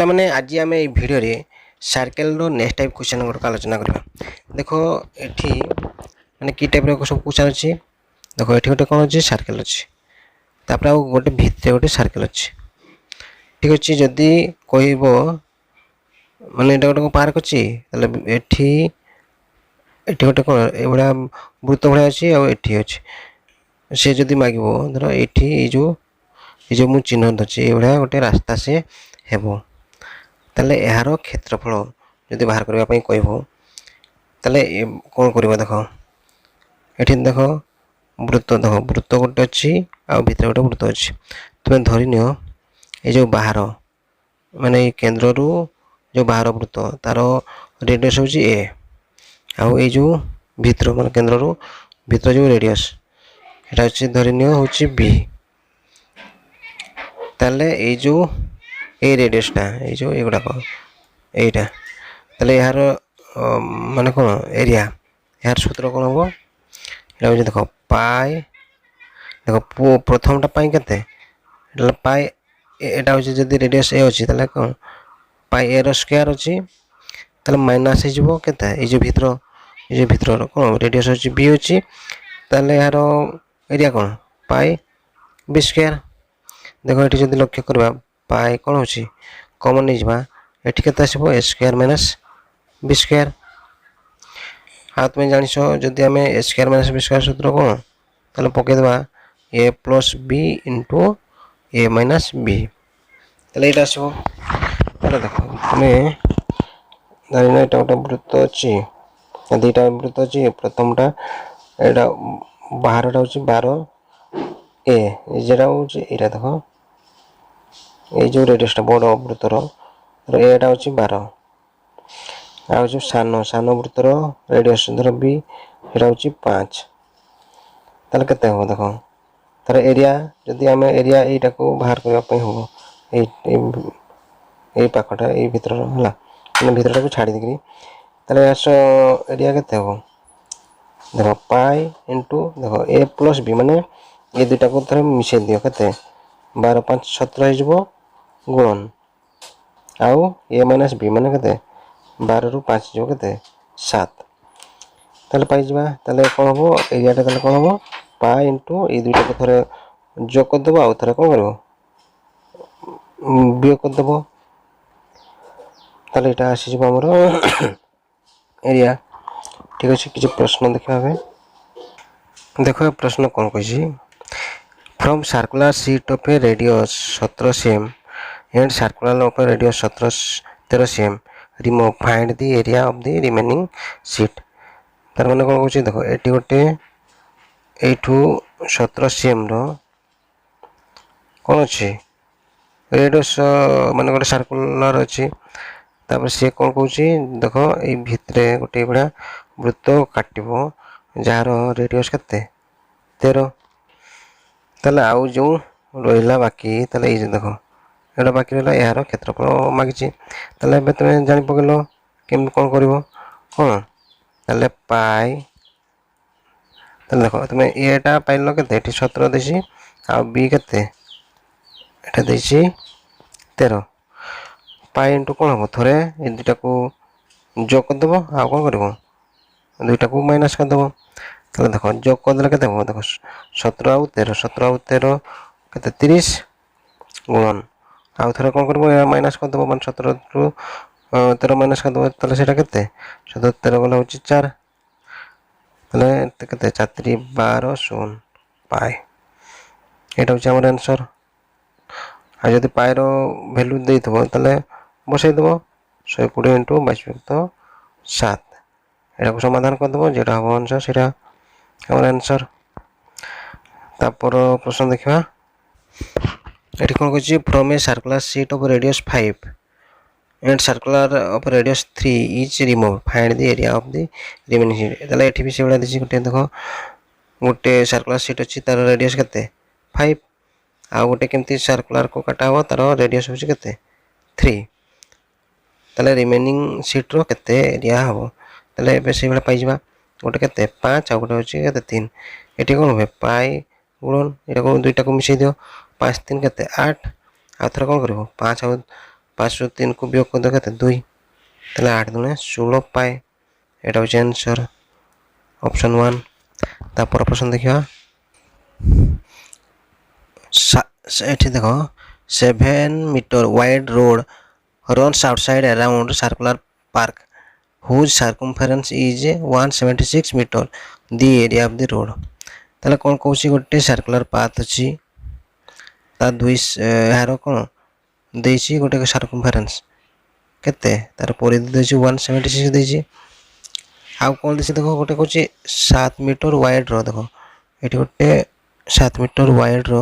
ପିଲାମାନେ ଆଜି ଆମେ ଏଇ ଭିଡ଼ିଓରେ ସାର୍କେଲର ନେକ୍ସଟ ଟାଇପ୍ କ୍ୱେଶ୍ଚନ୍ ଗୁଡ଼ିକ ଆଲୋଚନା କରିବା। ଦେଖ ଏଠି ମାନେ କି ଟାଇପ୍ର ସବୁ କ୍ୱେଶ୍ଚନ୍ ଅଛି। ଦେଖ ଏଠି ଗୋଟେ କ'ଣ ଅଛି, ସାର୍କେଲ ଅଛି। ତାପରେ ଆଉ ଗୋଟେ ଭିତରେ ଗୋଟେ ସାର୍କେଲ ଅଛି। ଠିକ୍ ଅଛି, ଯଦି କହିବ ମାନେ ଏଇଟା ଗୋଟେ ପାର୍କ ଅଛି, ତାହେଲେ ଏଠି ଗୋଟେ କ'ଣ ଏଇଭଳିଆ ବୃତ୍ତ ଭଳିଆ ଅଛି, ଆଉ ଏଠି ଅଛି। ସେ ଯଦି ମାଗିବ ଧର ଏଇଠି ଏଇ ଯେଉଁ ମୁଁ ଚିହ୍ନ ଧରିଛି ଏଇଭଳିଆ ଗୋଟେ ରାସ୍ତା ସେ ହେବ, ତାହେଲେ ଏହାର କ୍ଷେତ୍ରଫଳ ଯଦି ବାହାର କରିବା ପାଇଁ କହିବ, ତାହେଲେ କ'ଣ କରିବ? ଦେଖ ଏଠି ଦେଖ ବୃତ୍ତ, ଦେଖ ବୃତ୍ତ ଗୋଟେ ଅଛି ଆଉ ଭିତରେ ଗୋଟେ ବୃତ୍ତ ଅଛି। ତୁମେ ଧରିନିଅ ଏଇ ଯେଉଁ ବାହାର ମାନେ ଏଇ କେନ୍ଦ୍ରରୁ ଯେଉଁ ବାହାର ବୃତ୍ତ ତାର ରେଡ଼ିୟସ୍ ହେଉଛି ଏ, ଆଉ ଏଇ ଯେଉଁ ଭିତର ମାନେ କେନ୍ଦ୍ରରୁ ଭିତର ଯେଉଁ ରେଡ଼ିୟସ୍ এটা হচ্ছে ধরিনিয় হচ্ছে বি। তাহলে এই যে এই রেডিয়াসটা এই যে এগুড়াক এইটা, তাহলে এর মানে কোন এরিয়া, এর সূত্র কোন হব? এটা হচ্ছে দেখো পাই, দেখো প্রথমটা পাই কেতে, এটা পাই, এটা হচ্ছে যদি রেডিয়াস এ আছে তাহলে কোন পাই এর স্কয়ার আছে, তাহলে মাইনাস হয়ে যাব কেতে এই যে ভিতর, এই যে ভিতর কোন রেডিয়াস হচ্ছে বি আছে, তাহলে এর এরিয়া কোন পাই বি স্কয়ার। দেখো এটি যদি লক্ষ্য করবা পাই কোন হচ্ছে কমন নিয়ে যা, এটি কেতে আসব এ স্কয়ার মাইনাস বি স্কয়ার। আর তুমি জানিছ যদি আমি এ স্কয়ার মাইনাস বি স্কয়ার সূত্র কোন, তাহলে পকাই দেবা এ প্লস বি ইন্টু এ মাইনাস বি, তাহলে এটা আসব। তাহলে দেখো তুমি জানি না এটা গোটে বৃত্ত ଅଛି, দুইটা বৃত্ত ଅଛି। প্রথমটা এটা বাহারটা হচ্ছে 12 এ, যেটা হচ্ছে এটা দেখো এই যে রেডিয়াসটা বড় বৃত্তর এটা হচ্ছে 12, আর হচ্ছে সান বৃত্তর রেডিয়াস ধর বি এটা হচ্ছে 5, তাহলে কেতে হব? দেখো তার এরিয়া যদি আমি এরিয়া এইটাকে বাহার করা হব এই পাখটা এই ভিতরর হলা, মানে ভিতরটাকে ছাড়ি দিকি, তাহলে এরিয়া কেতে হব? দেখো পাই ইন্টু দেখো এ প্লস বি, মানে এই দুইটাকে ধরে মিশাই দিও কেতে 12 5 17 হয়ে যাব গুণন, আউ এ মাইনাস বি মানে কেতে 12 রু 5 যাব কেতে 7, তাহলে পাই যাবা। তাহলে কোন হবো এরিয়াটা, তাহলে কোন হবো পাই ইন্টু এই দুইটাকে থরে যোগ করে দেবো, আউ থরে কোন করব বিয়োগ করে দেবো, তাহলে এটা আসি যাব আমার এরিয়া। ঠিক আছে, কিছু প্রশ্ন দেখা হবে। দেখো প্রশ্ন কোন কইছি, from circular sheet of a radius 17 cm and circular of a radius 13 cm remove find the area of the remaining sheet। তার মানে কোন কইছি দেখো এটি গোটে এইঠু 17 cm র কোন আছে রেডিয়াস, মানে গোটে সার্কুলার আছে। তারপরে সে কোন কইছি দেখো এই ভিতরে গোটে বড়া বৃত্ত কাটিব যার রেডিয়াস কেতে 13, তাহলে আউ যে রহিলা বাকি, তাহলে এই যে দেখো এটা বাকি রহিলা এর ক্ষেত্রফল মাগিছি। তাহলে এবে তুমি জানি পকাইল কেমন কোন করিব কোন, তাহলে পাই, তাহলে দেখো তুমি এটা পাইল কেতে এটি 17 দিছি, আর বি কেতে এটা দিছি 13, পাই ইন্টু কোন হব থরে এই দুইটাকে যোগ করে দেব, আর কোন করব দুইটাকে মাইনাস করে দেব। তাহলে দেখো যোগ করে দিলে কেতে হব, দেখো 17 ଆଉ 13 কেতে 30 গুণন, আউ থরে কোন করব মাইনাস করে দেব, মানে 17 রু 13 মাইনাস করে দেব, তাহলে সেটা কেতে 17 13 গলা হচ্ছে 4, তাহলে কেতে 4 3 12 0 পাই, এটা হচ্ছে আমার आंसर। আর যদি পাইর ভ্যালু দেইথব তাহলে বসাই দেব 120 ইন্টু 22/7, এটাকে সমাধান করে দেব, যেটা হব आंसर সেটা আমার आंसर। তারপর প্রশ্ন দেখা, এটি কোন কইছি from a circular sheet of radius 5 and circular of radius 3 is removed find the area of the remaining sheet। তাহলে এটি বি সেগুলা দিছি গোটে দেখো গোটে সার্কুলার সিট ଅଛି তার রেডিয়াস কেতে 5, ଆଉ ଗୋଟେ କେମିତି ସାର୍କୁଲାର କୁ କାଟା ହେବ ତାର ରେଡ଼ିୟସ୍ ହେଉଛି କେତେ 3, ତାହେଲେ ରିମେନିଂ ସିଟ୍ର କେତେ ଏରିଆ ହେବ? ତାହେଲେ ଏବେ ସେଇଭଳିଆ ପାଇଯିବା, ଗୋଟେ କେତେ 5 ଆଉ ଗୋଟେ ହେଉଛି କେତେ 3, ଏଠି କ'ଣ ହୁଏ ପାଇ ଗୁଣନ ଏଇଟାକୁ ଦୁଇଟାକୁ ମିଶାଇ ଦିଅ 5 3 କେତେ 8, ଆଉ ଥରେ କ'ଣ କରିବ 5 ଆଉ 5 ରୁ 3 को वियोग कर केते 2 তাহলে 8 दुणे 16 पाए एटा होची आंसर ऑप्शन 1 तापर प्रश्न देखिया एठी देखो 7 meter wide road runs outside around circular park whose circumference is 176 meter the area of the road ताले कोन कोसी गोटे सर्कुलर पाथ अछि ता दुई हारो कोन देछि गोटे सर्कमफेरेंस केते तार परिधि देछि 176 देछि आ कोन देछि देखो गोटे कोछि 7 मीटर वाइड रो देखो एठी गोटे 7 मीटर वाइड रो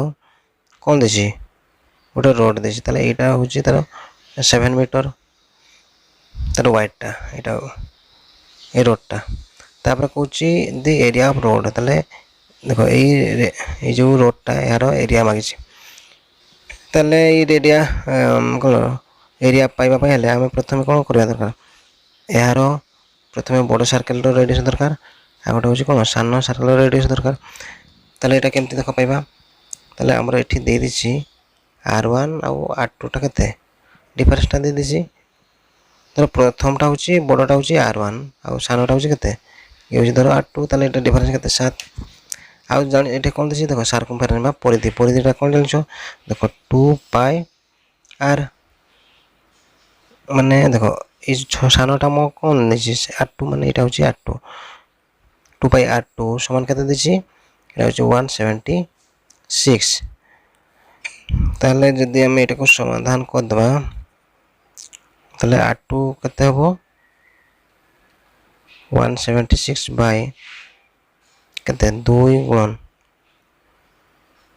कोन देछि गोटे रोड देछि ताले एटा होछि तार 7 मीटर तार वाइड टा एटा ए रोड टा तापर कोछि द एरिया ऑफ रोड ताले देखो ए जो रोड टा यार एरिया मागिछि ताले ए एरिया कोन एरिया पाइबा पय हले हम प्रथम कोन करबा दरकार यार प्रथम बड़ सर्कल रो रेडियस दरकार आ गोटे होछि कोन सानो सर्कल रो रेडियस दरकार ताले एटा केमति देखो पाइबा ताले हमर एठी दे दिछि r1 आ r2 टा केते डिफरेंस टा दे दिछि तर प्रथम टा होछि बड़टा होछि r1 आ सानोटा होछि केते ये होछि धर r2 ताले एटा डिफरेंस केते 7 आ जान एटे कोन दिछि देखो सर्कमफेरेंस बा परिधिटा कोन जानछो देखो 2 पाई r माने देखो ए सानोटा मो कोन दिछि r2 माने एटा होछि r2 2 पाई r2 समान केते दिछि एटा होछि 176 ताले जदि हम एटा को समाधान कर दबा ताले r2 केते हो 176 बाय केते 2 गुणन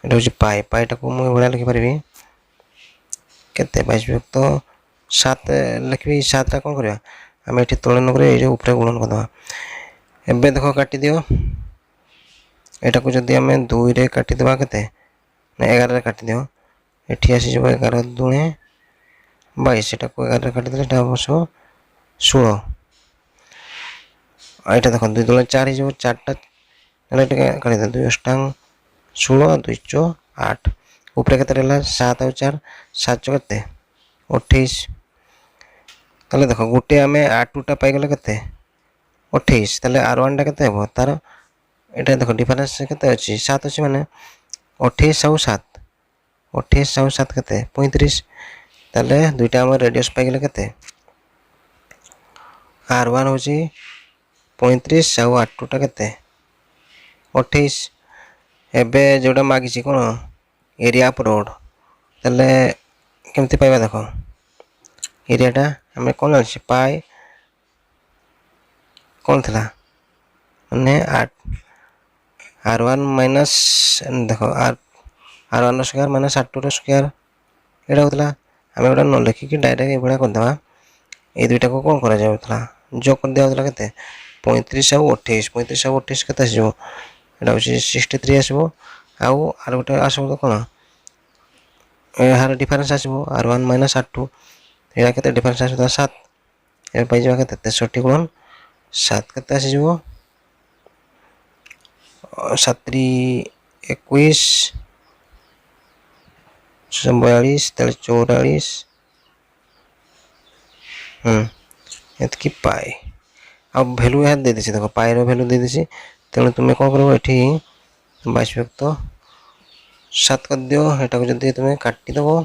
एटा होछि पाई टा को मु बडा लिखि परबी केते 22 युक्त 7 लिखबी 7 टा कोन करबा हम एठी तळे न करे ए जे ऊपर गुणन कर दबा एबे देखो काटी दियो एटा को जदि हम 2 रे काटी दबा केते ना 11 रे काटी दियो एठी आसी जब 11 दुणे 22 एटा को 11 रे काटी देले एटा बसो 16 एटा देखो 2 दुणे 4 जो 4 टा एटा काटी दे 2 अष्टांग 16 2 चो 8 ऊपर केते रहला 7 और 4 7 चो केते 28 ताले देखो गुटे हमें r2 टा पाई गेले केते 28 ताले r1 टा केते हो तार एटा देखो डिफरेंस केते अछि 7 अछि माने 28 और 7 28 और 7 केते 35 ताले दुईटा हम रेडियस पाई गेले केते r1 होछि 35 और r2 टा केते 28 एबे जोडा मागी छी कोन एरिया ऑफ रोड ताले केमति पाइबा देखो एरिया टा हमें कोन अछि पाई कोन थला माने r1 माइनस देखो r1 square minus r2 square एटा होतला हमें एटा न लिखि कि डायरेक्ट ए बडा कर दबा ए दुईटा को कोन करा जाउतला जो कर दिया होतला केते 35 और 28 35 और 28 केते आसीबो एटा होछि 63 आसीबो आउ आर गोटे आसीबो कोन ए हार डिफरेंस आसीबो r1 माइनस r2 एटा केते डिफरेंस आसीबो 7 ए पाइ जाबा केते 63 गुणन 7 केते आसीबो 7 21 42 44 एतकी पाई अब वैल्यू यहाँ दे दिछि देखो पाई रो वैल्यू दे दिछि तेणु तुम कौन कर एठी 22 व्यक्त 7 कर दियो एटा को जदी तुम काटी दबो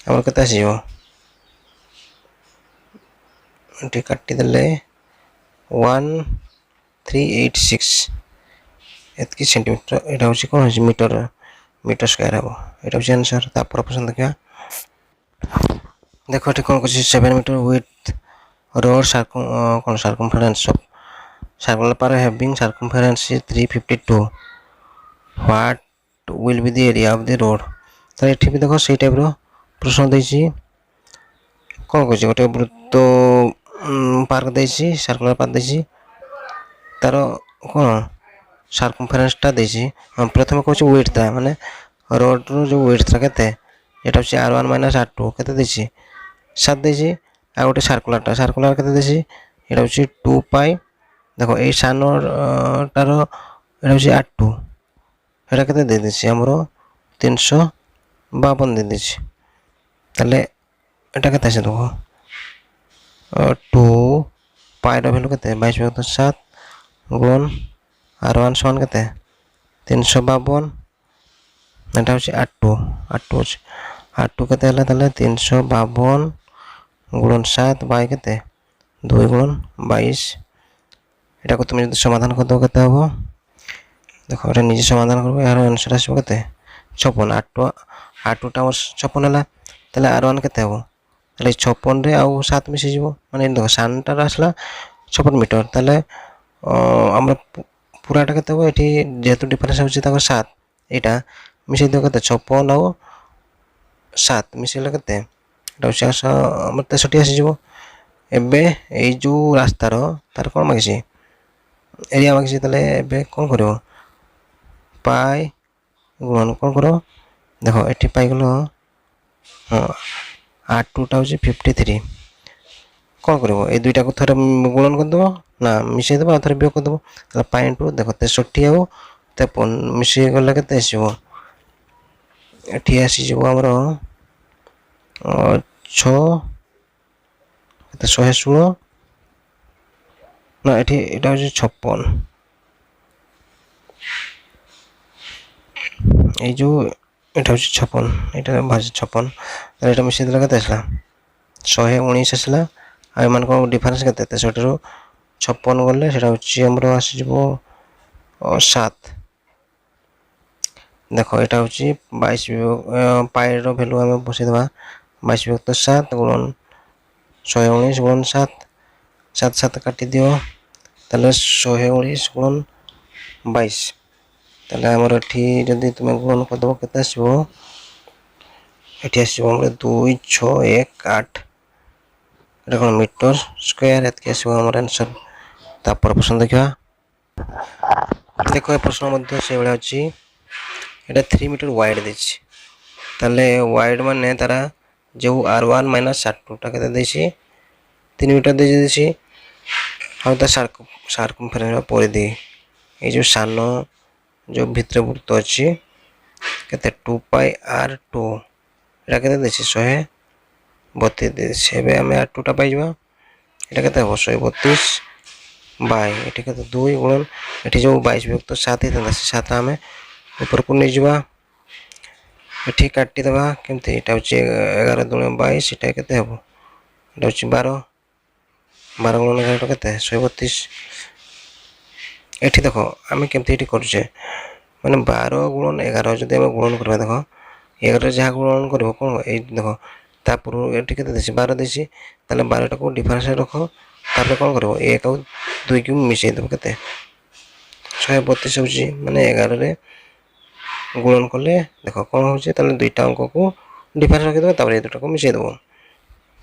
हमर केते आसीबो एठी काटी देले 1386 एतकी सेंटीमीटर एटा होछि कोन होछि मीटर स्क्वायर हो एटा होछि आंसर तापर प्रश्न देखिया देखो एठी कोन होछि 7 meter width road circumference of circular park having circumference is 352 what will be the area of the road तो एठी भी देखो सेही टाइप रो प्रश्न देछि कोन कहछि गोटे वृत्त पार्क देछि सर्कुलर पार्क देछि तार कोन सर्कमफेरेंस टा देछि हम प्रथम कहछि विड्थ ता माने रोड रो जो विड्थ ता केते एटा होछि r1 - r2 केते देछि 7 देछि आ गोटे सर्कुलर केते देछि एटा होछि 2 पाई देखो ए सानो टारो एटा होछि r2 एटा केते दे देछि हमरो 352 दे देछि ताले এটা কেତେ আছে দেখো 2 পাইর ভ্যালু কেতে 22/7 গুণ r1 সমান কেতে 352 এটা হচ্ছে r2 হচ্ছে r2 কেতে হলে তাহলে 352 গুণ 7 বাই কেতে 2 গুণ 22 এটাকে তুমি যদি সমাধান করতে কেতে হবো দেখো এটা নিজে সমাধান করবে আর আনসার আসবে কেতে 56 r2টা আমার 56 ହେଲା তাহলে r1 কেতে হবো তাহলে 56 রে ଆଉ 7 মিশি যাব মানে দেখো সানটার আসলা 56 মিটার তাহলে আমরা পুরাটা কেতে হবো এটি যেহেতু ডিফারেন্স হচ্ছে তাকে 7 এটা মিশাই দেবো কেতে 56 ଆଉ 7 মিশাইলে কেতে এটা হচ্ছে আমার 63 আসিଯିବ ଏବେ ଏଇ ଯେଉଁ ରାସ୍ତାର ତାର କ'ଣ ମାଗିଛି ଏରିଆ ମାଗିଛି ତାହେଲେ ଏବେ କ'ଣ କରିବ ପାଇ ଗୁଣନ କ'ଣ କର ଦେଖ ଏଠି ପାଇଗଲ ହଁ r2ଟା ହେଉଛି 53 କ'ଣ କରିବ এই দুইটাକୁ ଥରେ ଗୁଣନ କରିଦେବ ନା ମିଶାଇ ଦେବ ଆଉ ଥରେ ବିয়োଗ କରିଦେବ ତାହେଲେ ପାଇ ଇଣ୍ଟୁ ଦେଖ 63 ଆଉ 53 ମିଶାଇ ଗଲେ କେତେ ଆସିବ ଏଠି ଆସିଯିବ ଆମର 6 କେତେ 116 না এটি এটা হচ্ছে 56 এই যে এটা হচ্ছে 56 এটা ভাজি 56 তাহলে এটা মিশিয়ে দিলে কেতে আসলা 119 আসলা আর এମାନଙ୍କର ডিফারেন্স কেতে 63 ରୁ 56 গলে সেটা হচ্ছে আমরা আসিଯିବ 7 দেখো এটা হচ্ছে 22 পাইর ভ্যালু আমি বসাই দেবা 22/7 গুণন 119 গুণন 7 7 7 কাটি দিও তাহলে 119 গুণন 22 তাহলে আমার এটি যদি তুমি গুণন করদেব কেতে আসব এটি আসব আমরা 2618 এটা কোন মিটার স্কয়ার এতকে আসব আমার आंसर তারপর প্রশ্ন দেখা দেখো এই প্রশ্ন মধ্যে সেভাবে আছে এটা 3 মিটার ওয়াইড দিছে তাহলে ওয়াইড মানে তারা যে r1 - r2 টা কেতে দিছে 3 মিটার দিয়ে দিছে ଆଉ ତା ସାର୍କମ୍ଫରେନ୍ସ ପରିଧି ଏଇ ଯେଉଁ ସାନ ଯେଉଁ ଭିତରେ ବୃତ୍ତ ଅଛି କେତେ 2πr2 ଏଇଟା କେତେ ଦେଇଛି 132 ଦେଇଛି ଏବେ ଆମେ r2ଟା ପାଇଯିବା ଏଇଟା କେତେ ହେବ 132 ବାଇ ଏଠି କେତେ 2 ଗୁଣନ ଏଠି ଯେଉଁ 22/7 ହେଇଥାନ୍ତା ସେ 7 ଆମେ ଉପରକୁ ନେଇଯିବା ଏଠି କାଟିଦେବା କେମିତି ଏଇଟା ହେଉଛି 11 ଦୁଣେ 22 ଏଇଟା କେତେ ହେବ ଏଇଟା ହେଉଛି 12 12 ଗୁଣନ 11 କେତେ 132 ଏଠି ଦେଖ ଆମେ କେମିତି ଏଠି କରୁଛେ ମାନେ 12 ଗୁଣନ 11 ଯଦି ଆମେ ଗୁଣନ କରିବା ଦେଖ 11 ଯାହା ଗୁଣନ କରିବ କ'ଣ ଏଇ ଦେଖ ତା ପୂର୍ବରୁ ଏଠି କେତେ ଦେଇଛି 12 ଦେଇଛି ତାହେଲେ 12ଟାକୁ ଡିଫରେନ୍ସ ରଖ ତାପରେ କ'ଣ କରିବ 1 ଆଉ 2 କୁ ମିଶାଇ ଦେବ କେତେ 132 ହେଉଛି ମାନେ 11ରେ ଗୁଣନ କଲେ ଦେଖ କ'ଣ ହେଉଛି ତାହେଲେ ଦୁଇଟା ଅଙ୍କକୁ ଡିଫରେନ୍ସ ରଖିଦେବ ତାପରେ ଏ ଦୁଇଟାକୁ ମିଶାଇ ଦେବ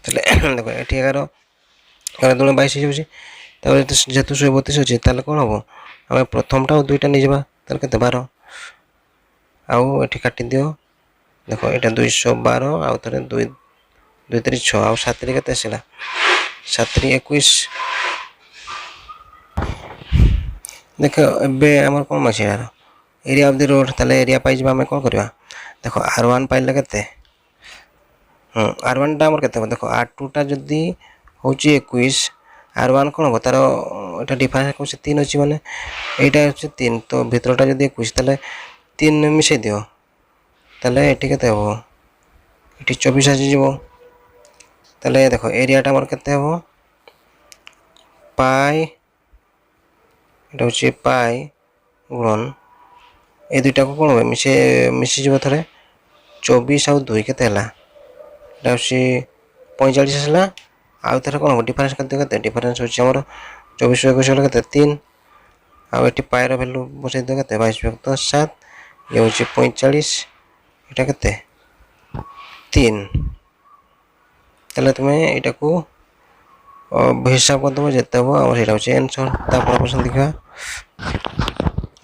ତାହେଲେ ଦେଖ ଏଠି 11 ଦୁଣେ 22 ହେଇଯାଉଛି ତାପରେ ଯେହେତୁ 132 ଅଛି ତାହେଲେ କ'ଣ ହେବ ଆମେ ପ୍ରଥମଟା ଆଉ ଦୁଇଟା ନେଇଯିବା ତାହେଲେ କେତେ 12 ଆଉ ଏଠି କାଟିଦିଅ ଦେଖ ଏଇଟା 212 ଆଉ ଥରେ 2 2 3 6 ଆଉ 7 ରେ କେତେ ଆସିଲା 7 ରେ 21 ଦେଖ ଏବେ ଆମର କ'ଣ ଅଛି यार एरिया ऑफ द रोड ताले एरिया पाइबा हमें कौन करवा देखो r1 पाइले केते r1 टा हमर केते देखो r2 टा जदी होची 21 r1 कोन हो तार एटा डिफरेंस को 3 अछि माने एटा होची 3 तो भीतरटा जदी 21 ताले 3 मिसे दियो ताले एटी केते हो एटी 24 आसी जीवो ताले देखो एरिया टा हमर केते हो पाई एटा होची पाई गुणन ए दुईटा को कौन हो मिशीज थे 24 आउ 2 के 45 आसला आउ थे कौन हम डिफरेंस करते डिफरेंस हो 24 21 के 3 आउ ये पायर भैल्यू बसई दे के 22/7 ये हूँ 45 यहाँ के 3 तेल तुम्हें यहाँ को हिसाब करदेव जिते हम आम से हूँ आंसर तापर प्रश्न देखा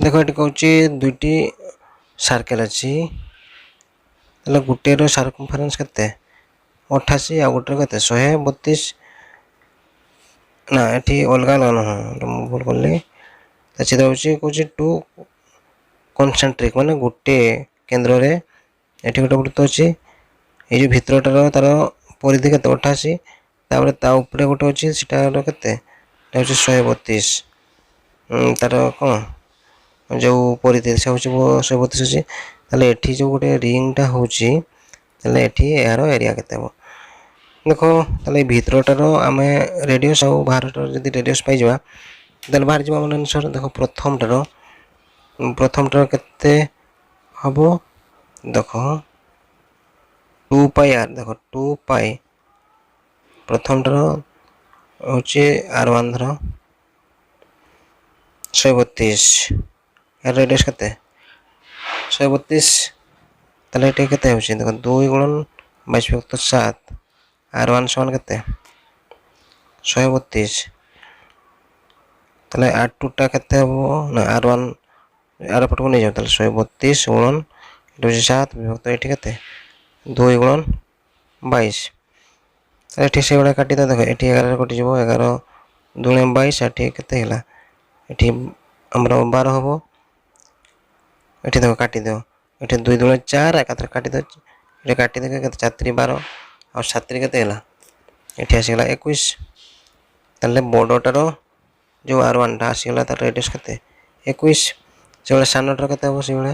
देख ये कौन दुईटी सर्कल अच्छी गोटे सर्कमफरेन्स के 88 आ गोटे के 132 ना ये अलग अलग नुह भूल कली चित्र हूँ कौन टू कनसेंट्रिक माने गोटे केन्द्र रे ये गोटे वृत्त अच्छी ये भीतरटार तार परिधि केते 88 तापर ता ऊपर गोटे अछि सेटा केते होछि 132 तार कोन जो परिधि से होछि 132 अछि ताले एठी जो गोटे रिंग टा होछि ताले एठी यार एरिया केते हो देखो ताले भितरटार आमे रेडियस और बाहरटार जदि रेडियस पाइ जबा ताले बाहर जबा मन आंसर देखो प्रथमटार केते हबो देखो 2 पाई आर देखो 2 पाई प्रथमटार होछि r1 धर 132 यार रेडियस केते 132 ताले एठी केते होछि देखो 2 गुणन 22/7 r1 समान केते 132 ताले r2 टा केते हबो ना r1 आर पट को नहीं जाओ ताले 132 गुणन एटा होछि 7 विभक्त एठी केते 2 गुणन 22 एठी से बडा काटी दो देखो एठी 11 कटि जबो 11 दुणे 22 एठी केते हैला एठी हमरो 12 हबो एठी देखो काटी दो एठी 2 दुणे 4 एकात्र काटी दो एठी काटी दे केते 4 3 12 और 7 3 केते हैला एठी आसीला 21 ताले बडटारो जो r1 टा आसीला तार रेडियस केते 21 से बडा सानटार केते हबो से बडा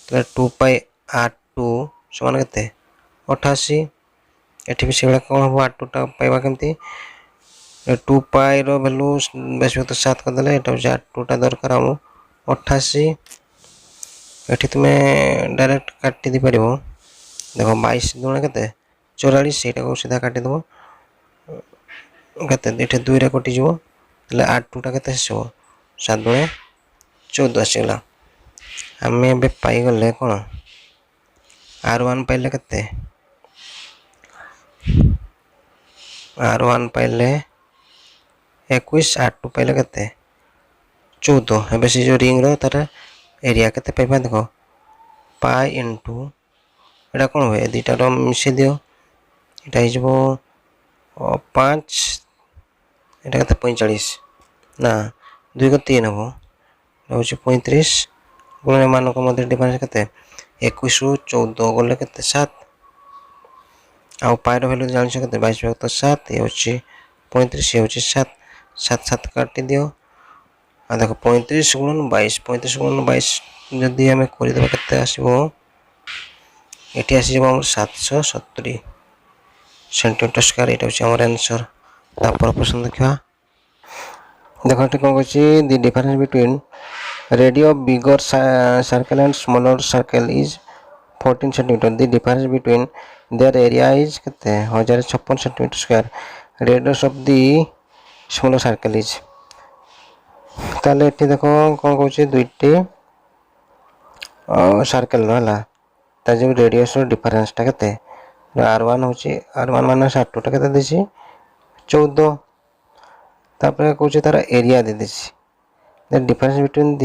ताले 2 पाई r2 समान केते 88 एठी भी से बडा कोन हबो r2 टा पाइबा केमती 2 पाई रो वैल्यू 22/7 कर देले एटा r2 टा दरकार हमो 88 एठी तुमे डायरेक्ट काटी दि परिबो देखो 22 दुणे केते 44 एटा को सीधा काटी दबो केते एठी 2 रे कटि जबो ताले r2 टा केते आसीबो 7 दुणे 14 आसीला हमें बे पाई गले कोन r1 पाइले केते r1 पाइले 21 r2 पाइले केते 14 एबे से जो रिंग रो तार एरिया केते पाइबा देखो पाई इनटू एटा कोन होय दुटा रो मिसे दियो एटा हि जबो 5 एटा केते 45 ना 2 को 3 हबो होछि 35 गुण मान को मध्य डिफरेंस केते 21 रु 14 गले केते 7 आ पाई रो वैल्यू जान सकते 22/7 ये होछि 35 ये होछि 7 7 7 काटी दियो आ देखो 35 गुणन 22 जदि हमें करि देबा केते आसीबो एठी आसी जबो हमर 770 सेंटीमीटर स्क्वायर एटा होछि हमर आंसर तापर प्रश्न देखा देखो एठी कोन होछि the difference between radius of bigger circle and smaller circle is 14 centimetre the difference between their area is केते 1056 centimetre square radius of the smaller circle is ताले एठी देखो कोन कहउछि दुइटी सर्कल रहला ता जे रेडियस रो डिफरेंस ता केते r1 होछि r1 माइनस r2 ता केते देछि 14 तापर कहउछि तार एरिया दे देछि the difference between the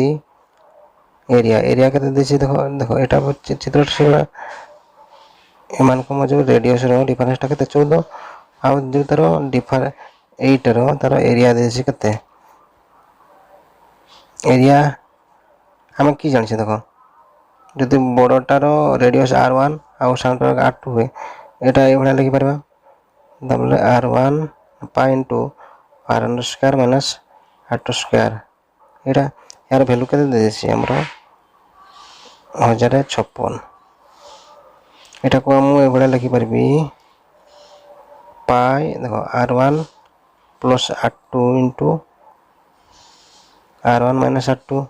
area केते देछि देखो देखो एटा चित्र से एमान को जो रेडियस रो डिफरेंस ता केते 14 आ जो तार डिफर 8 रो तार एरिया देछि केते एरिया हम की जानि छै देखो जदि बड़टार रेडियस r1 आ सानटार r2 हुए एटा ए भला लिखि परबा तबले r1 पाई into r1 square minus r2 square एटा यार वैल्यू केते दे देछि हमरो 1056 एटा को हम ए भला लिखि परबी पाई देखो r1 plus r2 into r1 minus r2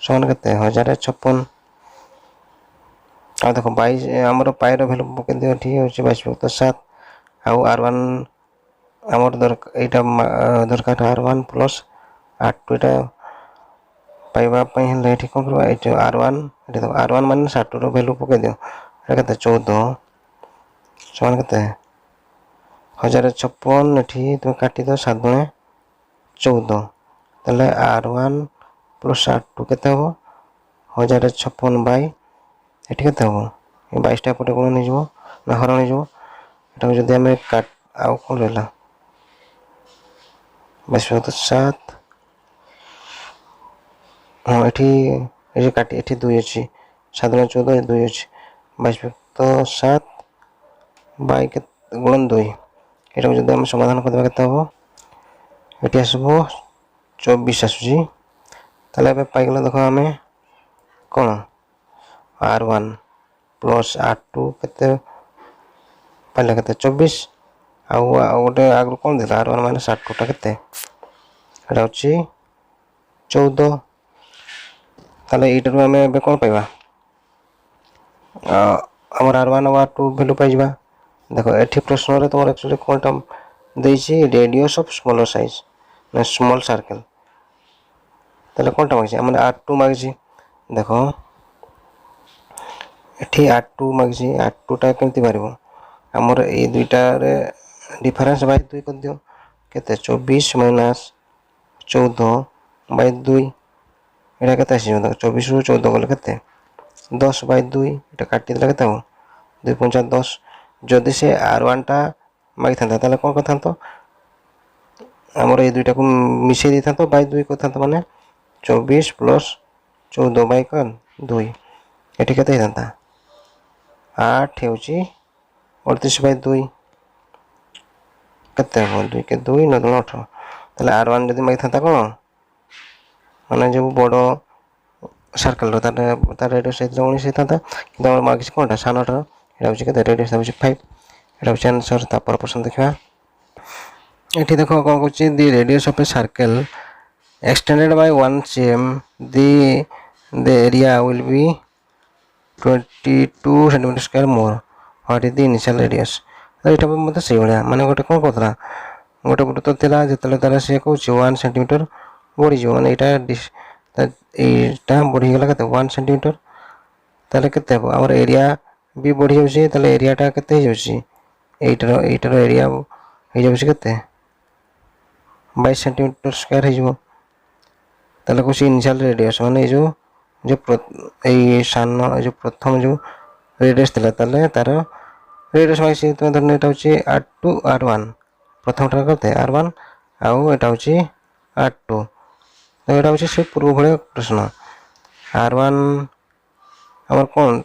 समान केते 1056 आ देखो 22 हमर पाई रो वैल्यू पके दियो ठीक होछि 22/7 आ r1 हमर दरकार r1 प्लस r2 एटा पाइबा पई हेले ठीक करबा एटा r1 एटा देखो r1 माइनस r2 रो वैल्यू पके दियो एटा केते 14 समान केते 1056 एठी तुम काटी दो 7 गुणे 14 तले r1 प्लस r2 केते हो 1056 बाय एठी केते हो 22 टा पटे गुण नै जबो ना हरण नै जबो एटा जदि हमें काट आउ कोन रहला 22/7 हां एठी ए काटी एठी 2 अछि 7 14 2 अछि 22/7 बाय के गुणन 2 एटाको जदि आम समाधान करदेबा केते हबो एटी आसबो 24 आसुची ताले एबे पाइगला देखो आमे कोन r1 प्लस r2 केते पाइला केते 24 आउ गोटे आगु कोन देला r1 माइनस r2 टा केते एटा होची 14 ताले एटारु आमे एबे कोन पाइबा हमर r1 और r2 वैल्यू पाइबा देखो एठी प्रश्न रे तमर एक्चुअली कोनटा देछि रेडियस ऑफ स्मॉलर साइज ना स्मॉल सर्कल ताले कोनटा मागछि हमर r2 मागछि देखो एठी r2 मागछि r2 टा केमति मारिबो हमर ए दुइटा रे डिफरेंस बाय 2 कर दियो केते 24 माइनस 14 बाय 2 एटा केते आसी देखो 24 रु 14 गले केते 10 बाय 2 एटा काटि देला केते हो 2 5 10 जदि से r1 टा मागि थांता ताले कोन करथांतो हमर ए दुइटा को मिसै दै थांतो बाय 2 करथांतो माने 24 प्लस 14 बाय कन 2 एठी केते थांता 8 हेउची 38 बाय 2 केते हो 2 के 2 न 18 ताले r1 जदि मागि थांता कोन माने जो बडो सर्कल रो तार रेडियस एतले 19 थांता किंतु हमर मागि कोनटा सानोटा एटा होची केते रेडियस होची 5 एटा होची आंसर ता पर प्रश्न देखा एठी देखो कोन कहूची the radius of a circle extended by 1 cm the area will be 22 cm square more what is the initial radius तो एटा मते सही बढिया माने गोटे कोन कहतला गोटे वृत्त थिला जेतले तार से कहूची 1 cm बढ़ी जो माने एटा बढ़ी गेला कते 1 cm ताले केते हो हमर एरिया भी बढ़ी जाउची ताले एरिया टा केते हो जाउची एटार एरिया हो जाउची केते 22 cm स्क्वायर हो जाबो ताले कुछ इनिशियल रेडियस माने जो सान जो प्रथम जो रेडियस थिला ताले तार रेडियस माइसी तो धरने एटा होची r2 r1 प्रथम टा करते r1 आउ एटा होची r2 तो एटा होची से पूर्व भले प्रश्न r1 हमर कोन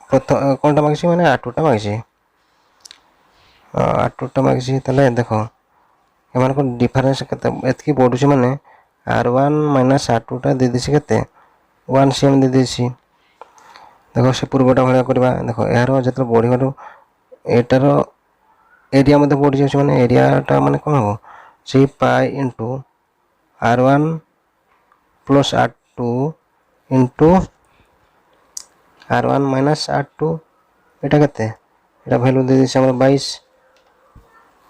प्रथम कोनटा मागछि माने r2 टा मागछि r2 टा मागछि ताले देखो एमान को डिफरेंस केते एतकी बडुछि माने r1 माइनस r2 टा दे दिछि केते 1 cm दे दिछि देखो से पूर्वटा भले करबा देखो यार जतले बढी गलो एटार एरिया मध्ये बढी जाउछि माने एरिया टा माने कोन हो से पाई into r1 plus r2 into r1 minus r2 एटा केते एटा वैल्यू दे दिछि हमर 22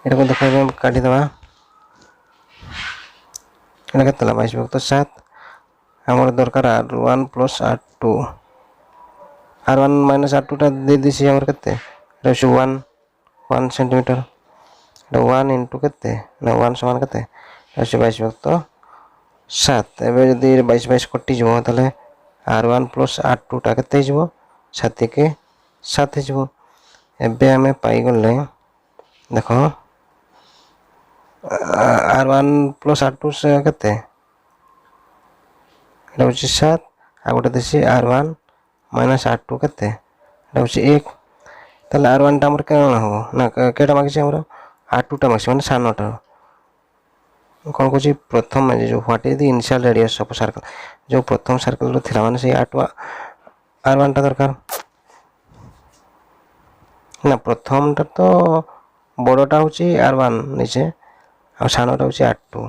एटा को देखा हम काटी दबा एटा केतला 22 भक्त 7 हमर दरकार r1 plus r2 r1 minus r2 टा दे दिछि हमर केते एटा 1 सेंटीमीटर एटा 1 इनटू केते ना 1 समान केते एटा 22 भक्त 7 एबे जदी 22 22 कटि जबो तले r1 प्लस r2 टा केते जबो 7 के 7 जबो एबे हमें पाई गले देखो r1 प्लस r2 से केते एटा होची 7 आ गोटे देसी r1 माइनस r2 केते एटा होची 1 तले r1 टा हमर केन हो ना केटा मागछि हमर r2 टा मागछि माने सानोटा कोन कोची प्रथम में जो what is the initial radius of circle जो प्रथम सर्कल रो थिला माने से r1 टा दरकार ना प्रथम टा तो बड़टा होची r1 नीचे आ सानोटा होची r2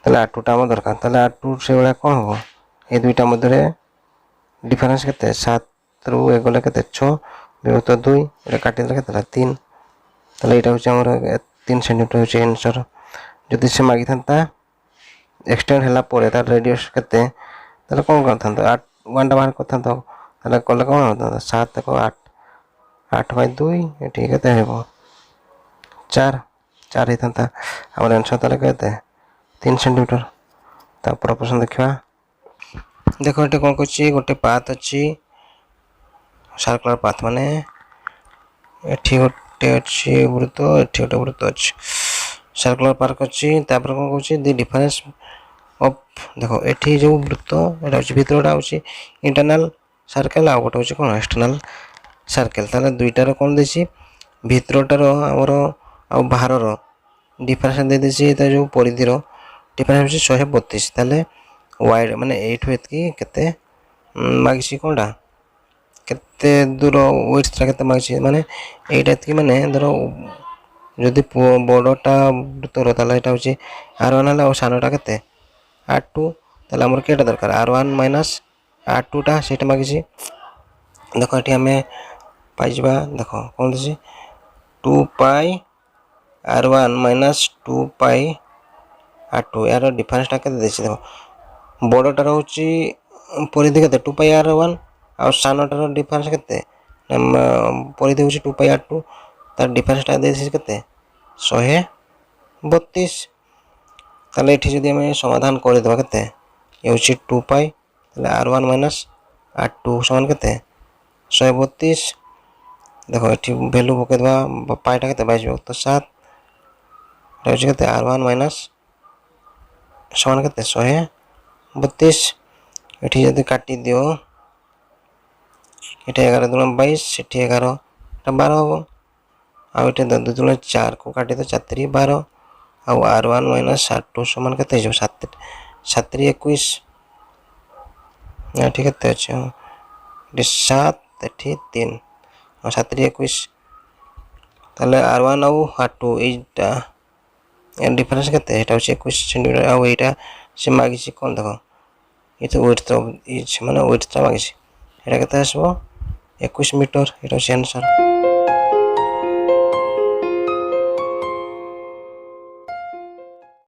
तले r2 टा हम दरकार तले r2 से बडा कोन हो ए दुइटा मध्ये रे डिफरेंस केते 7 रु ए गले केते 6 विभक्त 2 एटा काटि देला केते 3 तले एटा होची हमर 3 सेंटीमीटर होची आंसर जदि से मागी थांता एक्सटेंड हला परे तार रेडियस केते तले कोन करथांतो 8 1 टा बाहर करथांतो तले कले कोन होता 7 को 8 8 बाय 2 एठी केते हेबो 4 4 हेथांता हमर आंसर तले केते 3 सेंटीमीटर ता पर प्रश्न देखिबा देखो एटे कोन कोची गोटे पाथ अछि सर्कुलर पाथ माने एठी गोटे अछि वृत्त एठी गोटे वृत्त अछि सर्कुलर पार्क अछि तापर कोन कोची द डिफरेंस ऑफ देखो एठी जो वृत्त एटा अछि भितरटा अछि इंटरनल सर्कल आ गोटे अछि कोन एक्सटर्नल सर्कल ताले दुइटा रो कोन देछि ଭିତରଟାର ଆମର ଆଉ ବାହାରର ଡିଫରେନ୍ସ ଦେଇଦେଇଛି ତା ଯେଉଁ ପରିଧିର ଡିଫରେନ୍ସ ହେଉଛି 132। ତାହେଲେ ୱାଇଡ଼ ମାନେ ଏଇଠୁ ଏତିକି କେତେ ମାଗିଛି କ'ଣ କେତେ ଦୂର ୱେଥ୍ଟା କେତେ ମାଗିଛି ମାନେ ଏଇଟା ଏତିକି ମାନେ ଧର ଯଦି ବଡ଼ଟା ବୃତ୍ତର ତାହେଲେ ଏଇଟା ହେଉଛି R1 ହେଲା ଆଉ ସାନଟା କେତେ R2। ତାହେଲେ ଆମର କେଇଟା ଦରକାର R1 ମାଇନସ୍ R2ଟା ସେଇଟା ମାଗିଛି। ଦେଖ ଏଠି ଆମେ ପାଇଯିବା ଦେଖ କ'ଣ ଦେଇଛି 2π R1 ମାଇନସ୍ 2π R2 यार डिफरेन्सटा केते देछि देखो बड़टार होची परिधि केते 2π R1 और सानटार डिफरेन्स केते परिधि होची 2π R2 तार डिफरेन्सटा देछि केते 132। ताले एठी जदि हम समाधान कर देबा केते ये होची 2π ताले R1 माइनस R2 समान केते 132। देखो एठी वैल्यू पके देबा पाइटा केते 22 तो 7 एटा होची केते R1 माइनस समान केते 132। एठी जदि काटी दियो एठी 11 दुना 22 एठी 11 एटा 12 हो आ एठी 2 दुना 4 को काटी दो 4 3 12 आ R1 माइनस R2 समान केते जो 7 7 3 21 एठी केते अछि एठी 7 एठी 3 और 7 3 21 ताले R1 और R2 एटा डिफरेन्स केते एटा होची 21 सेंटीमीटर आ एटा से मागिछि कोन देखो ये तो वेट तो माने वेट मागिछि एटा केते आसबो 21 मीटर एटा होची आंसर।